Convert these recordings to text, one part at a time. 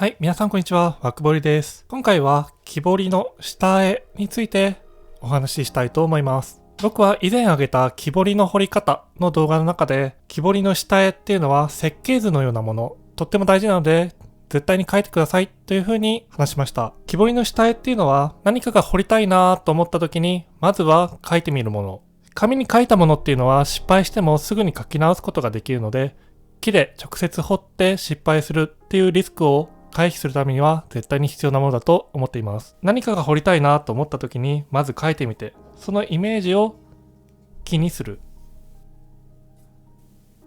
はい、皆さんこんにちは、わくぼりです。今回は木彫りの下絵についてお話ししたいと思います。僕は以前挙げた木彫りの彫り方の動画の中で、木彫りの下絵っていうのは設計図のようなもの、とっても大事なので、絶対に描いてくださいというふうに話しました。木彫りの下絵っていうのは何かが彫りたいなと思った時に、まずは描いてみるもの。紙に描いたものっていうのは失敗してもすぐに描き直すことができるので、木で直接彫って失敗するっていうリスクを回避するためには絶対に必要なものだと思っています。何かが彫りたいなと思った時にまず描いてみて、そのイメージを木にする。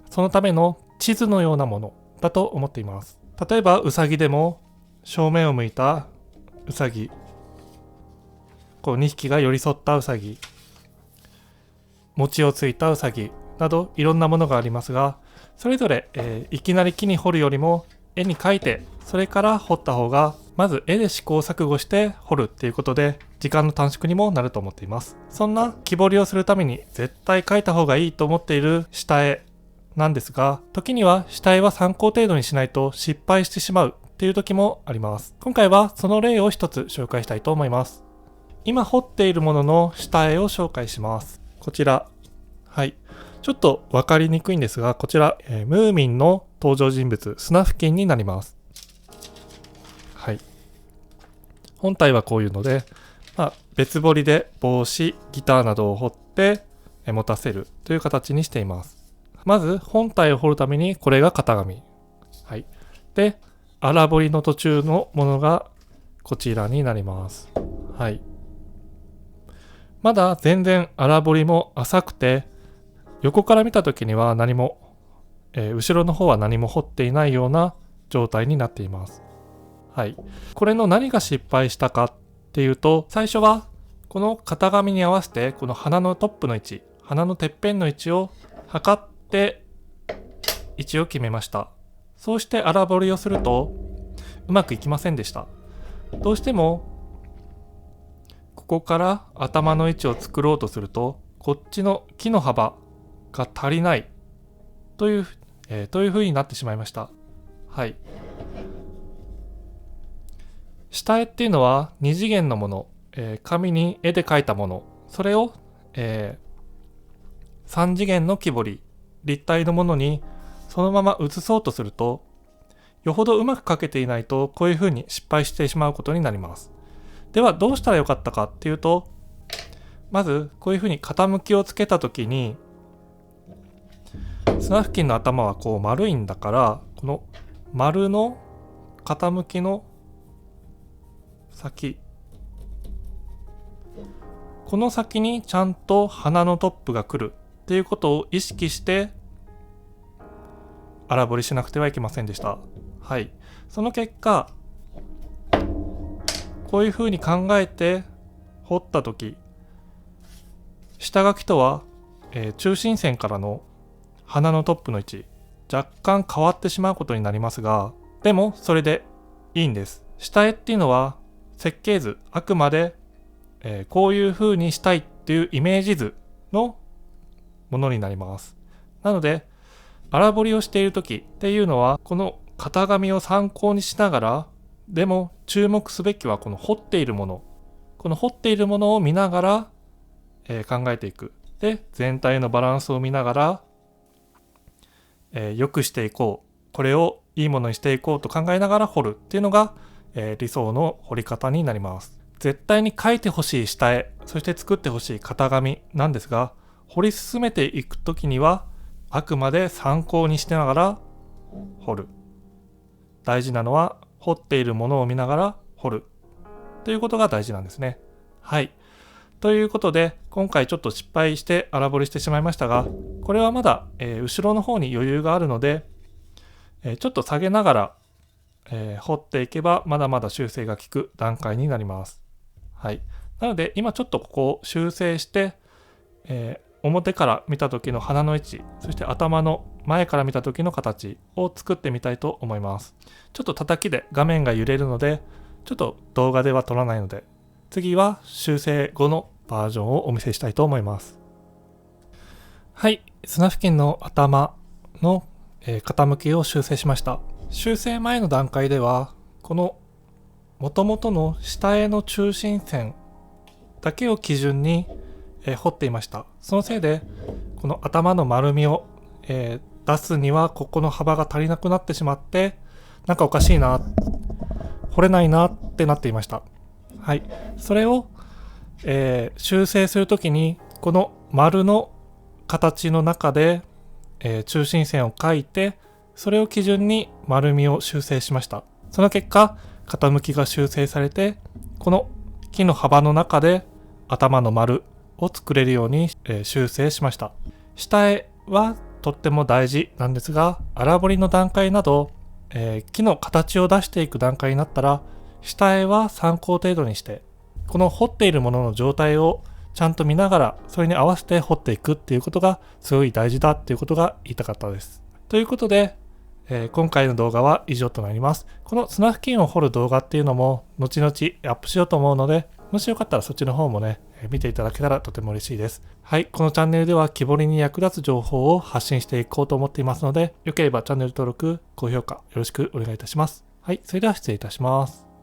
そのための地図のようなものだと思っています。例えばウサギでも正面を向いたウサギ、こう2匹が寄り添ったウサギ、餅をついたウサギなどいろんなものがありますが、それぞれ、いきなり木に彫るよりも絵に描いてそれから彫った方がまず絵で試行錯誤して彫るっていうことで時間の短縮にもなると思っています。そんな木彫りをするために絶対描いた方がいいと思っている下絵なんですが、時には下絵は参考程度にしないと失敗してしまうっていう時もあります。今回はその例を一つ紹介したいと思います。今彫っているものの下絵を紹介します。こちら、はい、ちょっと分かりにくいんですが、こちら、ムーミンの登場人物スナフキンになります。はい、本体はこういうので、別彫りで帽子、ギターなどを彫って持たせるという形にしています。まず本体を彫るためにこれが型紙、はい、で荒彫りの途中のものがこちらになります。はい、まだ全然荒彫りも浅くて、横から見た時には何も、後ろの方は何も彫っていないような状態になっています。はい、これの何が失敗したかっていうと、最初はこの型紙に合わせてこの鼻のトップの位置、鼻のてっぺんの位置を測って位置を決めました。そうして荒彫りをするとうまくいきませんでした。どうしてもここから頭の位置を作ろうとすると、こっちの木の幅が足りないという風になってしまいました。はい。下絵っていうのは2次元のもの、紙に絵で描いたもの、それを、3次元の木彫り、立体のものにそのまま写そうとすると、よほどうまく描けていないとこういう風に失敗してしまうことになります。ではどうしたらよかったかっていうと、まずこういう風に傾きをつけた時に、スナフキンの頭はこう丸いんだから、この丸の傾きの先、この先にちゃんと鼻のトップが来るっていうことを意識して荒彫りしなくてはいけませんでした。はい、その結果こういう風に考えて彫った時、下書きとは、中心線からの鼻のトップの位置若干変わってしまうことになりますが、でもそれでいいんです。下絵っていうのは設計図、あくまで、こういう風にしたいっていうイメージ図のものになります。なので荒彫りをしている時っていうのはこの型紙を参考にしながら、でも注目すべきはこの彫っているもの、この彫っているものを見ながら、考えていく。で全体のバランスを見ながら、良くしていこう、これをいいものにしていこうと考えながら彫るっていうのが、理想の彫り方になります。絶対に描いてほしい下絵、そして作ってほしい型紙なんですが、彫り進めていくときにはあくまで参考にしてながら彫る。大事なのは彫っているものを見ながら彫るということが大事なんですね。はい、ということで今回ちょっと失敗して荒彫りしてしまいましたが、これはまだ、後ろの方に余裕があるので、ちょっと下げながら、彫っていけばまだまだ修正が効く段階になります。はい、なので今ちょっとここを修正して、表から見た時の鼻の位置、そして頭の前から見た時の形を作ってみたいと思います。ちょっと叩きで画面が揺れるので、ちょっと動画では撮らないので、次は修正後のバージョンをお見せしたいと思います。はい、スナフキンの頭の、傾きを修正しました。修正前の段階ではこの元々の下絵の中心線だけを基準に、彫っていました。そのせいでこの頭の丸みを、出すにはここの幅が足りなくなってしまって、なんかおかしいな、彫れないなってなっていました。はい、それを、修正するときにこの丸の形の中で、中心線を描いて、それを基準に丸みを修正しました。その結果傾きが修正されて、この木の幅の中で頭の丸を作れるように、修正しました。下絵はとっても大事なんですが、粗彫りの段階など、木の形を出していく段階になったら、下絵は参考程度にして、この彫っているものの状態をちゃんと見ながら、それに合わせて彫っていくっていうことがすごい大事だっていうことが言いたかったです。ということで、今回の動画は以上となります。この砂付近を彫る動画っていうのも後々アップしようと思うので、もしよかったらそっちの方もね、見ていただけたらとても嬉しいです。はい、このチャンネルでは木彫りに役立つ情報を発信していこうと思っていますので、よければチャンネル登録、高評価よろしくお願いいたします。はい、それでは失礼いたします。